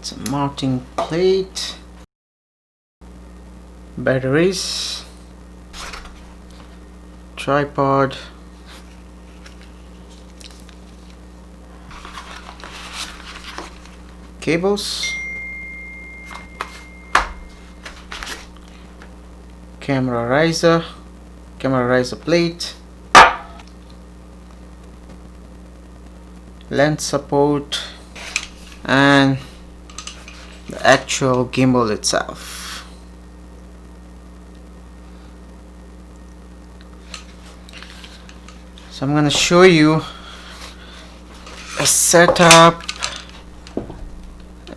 It's a mounting plate, batteries, tripod, cables, camera riser plate, lens support, and the actual gimbal itself. So I'm going to show you a setup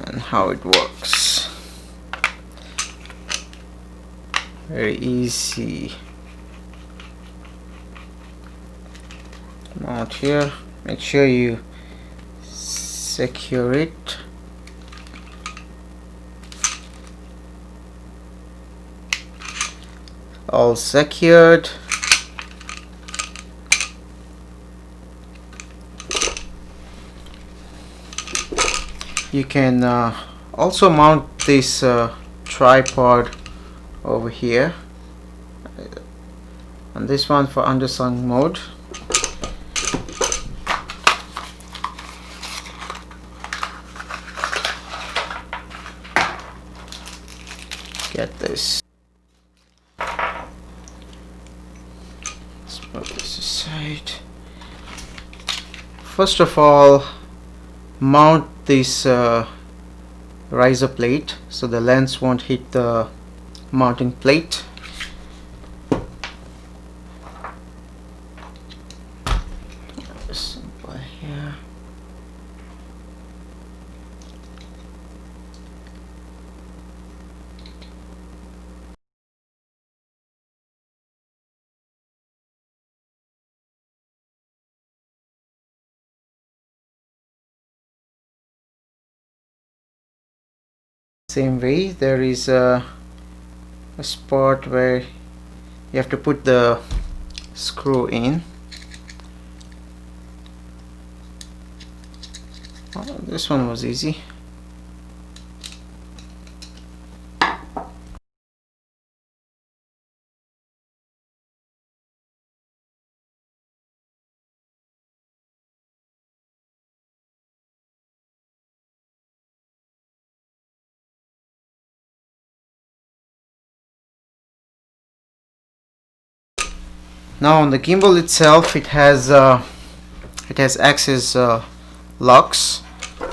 and how it works. Very easy. Mount here. Make sure you secure it. All secured. You can also mount this tripod over here, and this one for underslung mode. Get this. Let's put this aside. First of all, mount this riser plate so the lens won't hit the mounting plate. Simple here. Same way, there is a spot where you have to put the screw in. Oh, this one was easy. Now on the gimbal itself, it has access locks,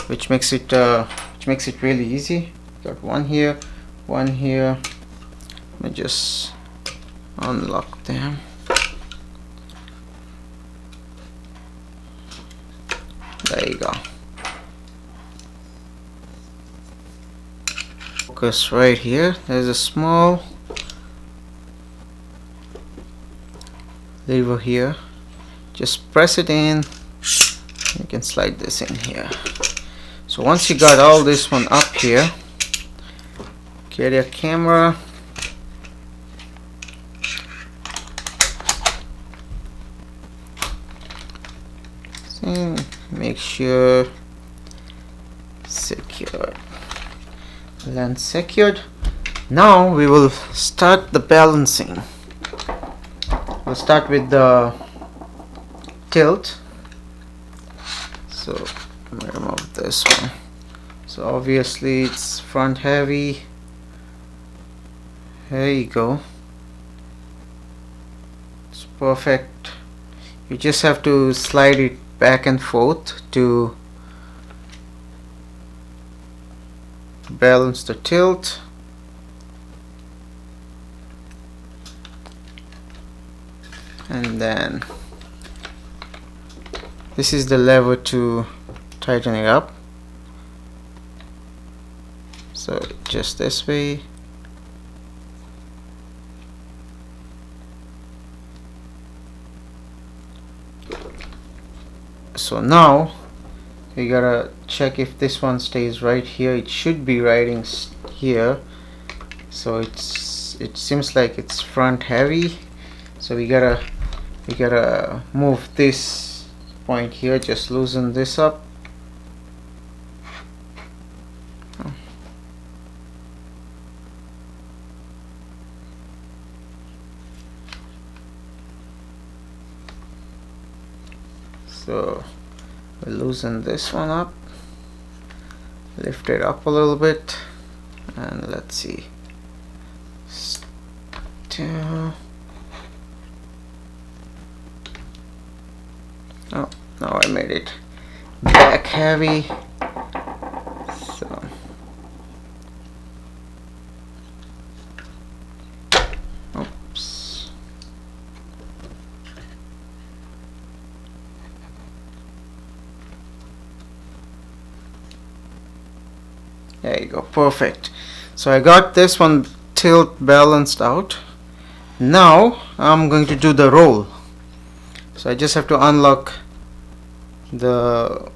which makes it really easy. Got one here, one here. Let me just unlock them. There you go. Focus right here. There's a small lever here. Just press it in. You can slide this in here. So once you got all this one up here, get your camera. So make sure secured. Lens secured. Now we will start the balancing. We'll start with the tilt. So I'm going to remove this one. So obviously it's front heavy. There you go. It's perfect. You just have to slide it back and forth to balance the tilt. And then this is the lever to tighten it up. So just this way. So now you gotta check if this one stays right here. It should be riding here. So it seems like it's front heavy. So we gotta move this point here. Just loosen this up. So we'll loosen this one up, lift it up a little bit, and let's see. Still. Oh, now I made it back heavy. So oops. There you go, perfect. So I got this one tilt balanced out. Now I'm going to do the roll. So I just have to unlock the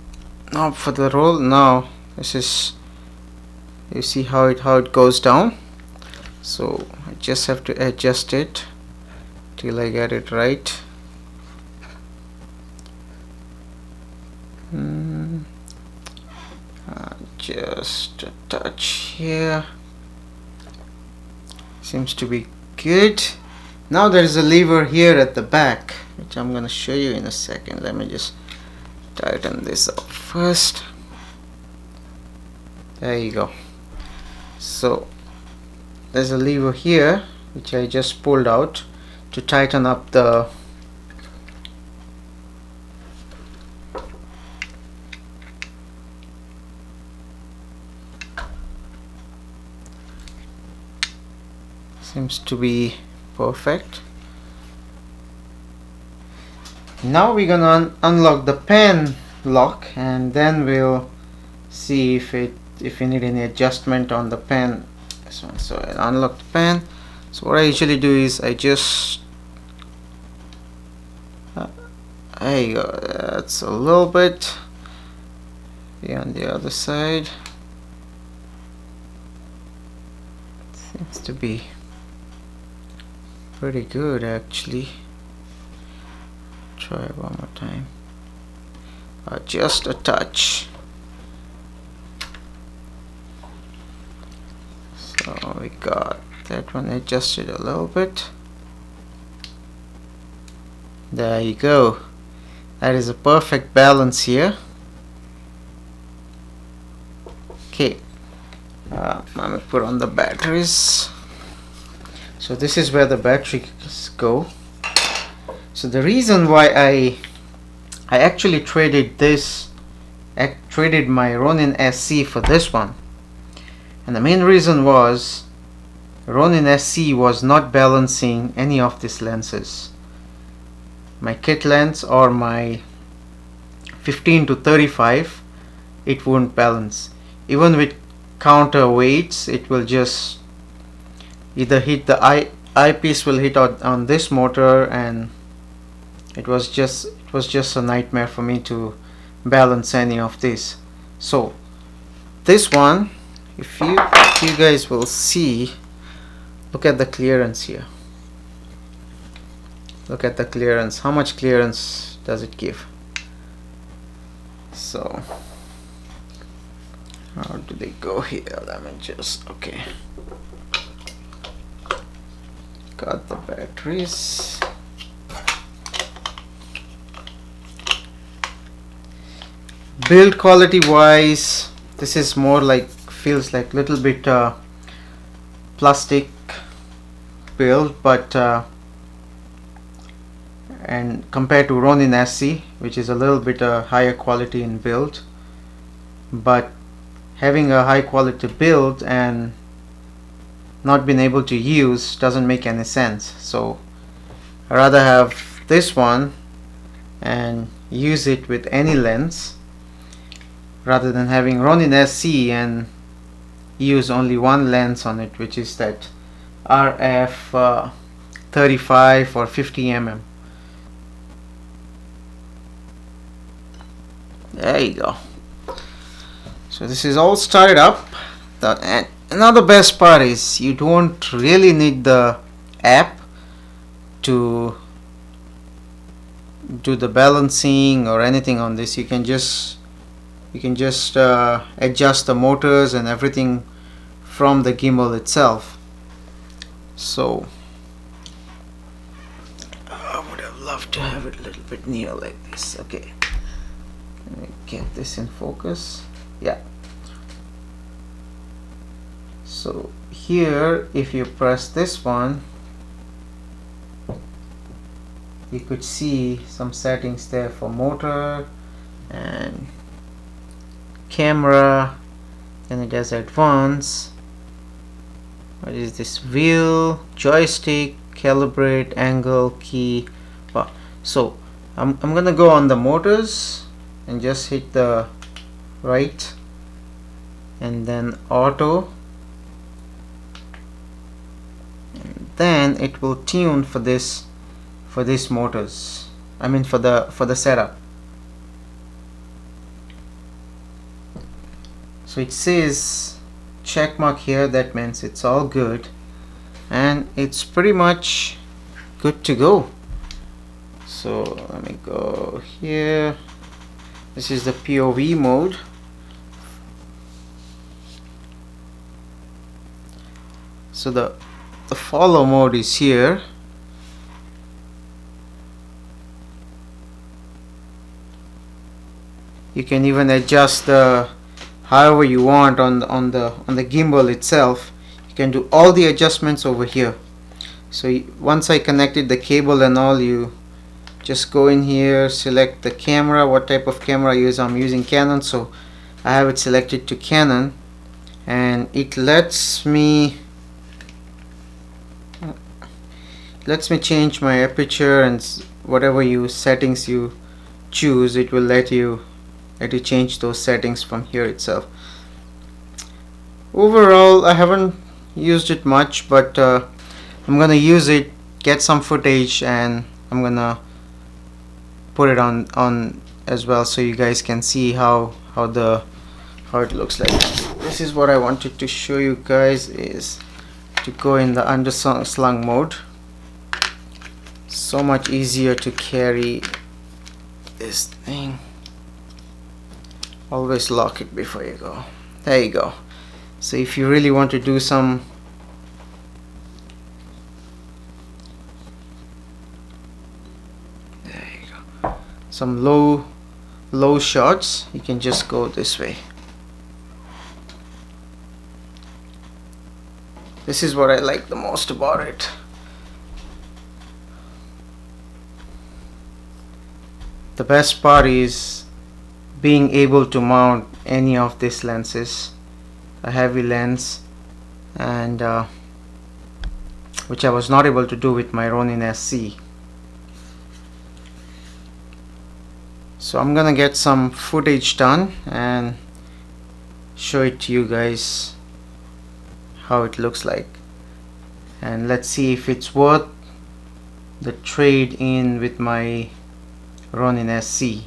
knob for the roll. Now this is, you see how it goes down. So I just have to adjust it till I get it right. Just a touch here. Seems to be good. Now there is a lever here at the back, which I'm gonna show you in a second. Let me just tighten this up first. There you go. So there's a lever here which I just pulled out to tighten up the seems to be perfect. Now we're gonna unlock the pen lock, and then we'll see if we need any adjustment on the pen. This one. So I'll unlock the pen. So what I usually do is I just there you go. That's a little bit. Be on the other side. Seems to be pretty good actually. Try it one more time. Just a touch. So we got that one adjusted a little bit. There you go. That is a perfect balance here. Okay. I'm gonna put on the batteries. So this is where the batteries go. So the reason why I actually traded my Ronin SC for this one, and the main reason was Ronin SC was not balancing any of these lenses. My kit lens or my 15 to 35, it won't balance. Even with counterweights, it will just either hit the eyepiece will hit on this motor, and it was just a nightmare for me to balance any of this. So this one, if you guys will see, look at the clearance here. Look at the clearance. How much clearance does it give? So how do they go here? Let me just, okay. Got the batteries. Build quality wise, this is more like, feels like little bit plastic build, but and compared to Ronin SC, which is a little bit higher quality in build, but having a high quality build and not being able to use doesn't make any sense. So I rather have this one and use it with any lens rather than having Ronin SC and use only one lens on it, which is that RF 35 or 50 mm. There you go. So this is all started up. And another best part is you don't really need the app to do the balancing or anything on this. You can just adjust the motors and everything from the gimbal itself. So I would have loved to have it a little bit near like this. Okay, Let me get this in focus. Yeah. So here, if you press this one, you could see some settings there for motor and camera. Then it has advanced. What is this? Wheel, joystick, calibrate, angle, key. Wow. So I'm gonna go on the motors and just hit the right, and then auto, and then it will tune for this motors. I mean for the setup. So it says check mark here, that means it's all good, and it's pretty much good to go. So let me go here. This is the POV mode. So the follow mode is here. You can even adjust the however you want on the gimbal itself. You can do all the adjustments over here. So once I connected the cable and all, you just go in here, select the camera, what type of camera I use. I'm using Canon, so I have it selected to Canon, and it lets me change my aperture, and whatever settings you choose, it will let you change those settings from here itself. Overall, I haven't used it much, but I'm gonna use it, get some footage, and I'm gonna put it on as well, so you guys can see how it looks like. This is what I wanted to show you guys, is to go in the underslung mode. So much easier to carry this thing. Always lock it before you go. There you go. So if you really want to do some low shots, you can just go this way. This is what I like the most about it. The best part is being able to mount any of these lenses, a heavy lens, and which I was not able to do with my Ronin SC. So I'm gonna get some footage done and show it to you guys how it looks like, and let's see if it's worth the trade in with my Ronin SC.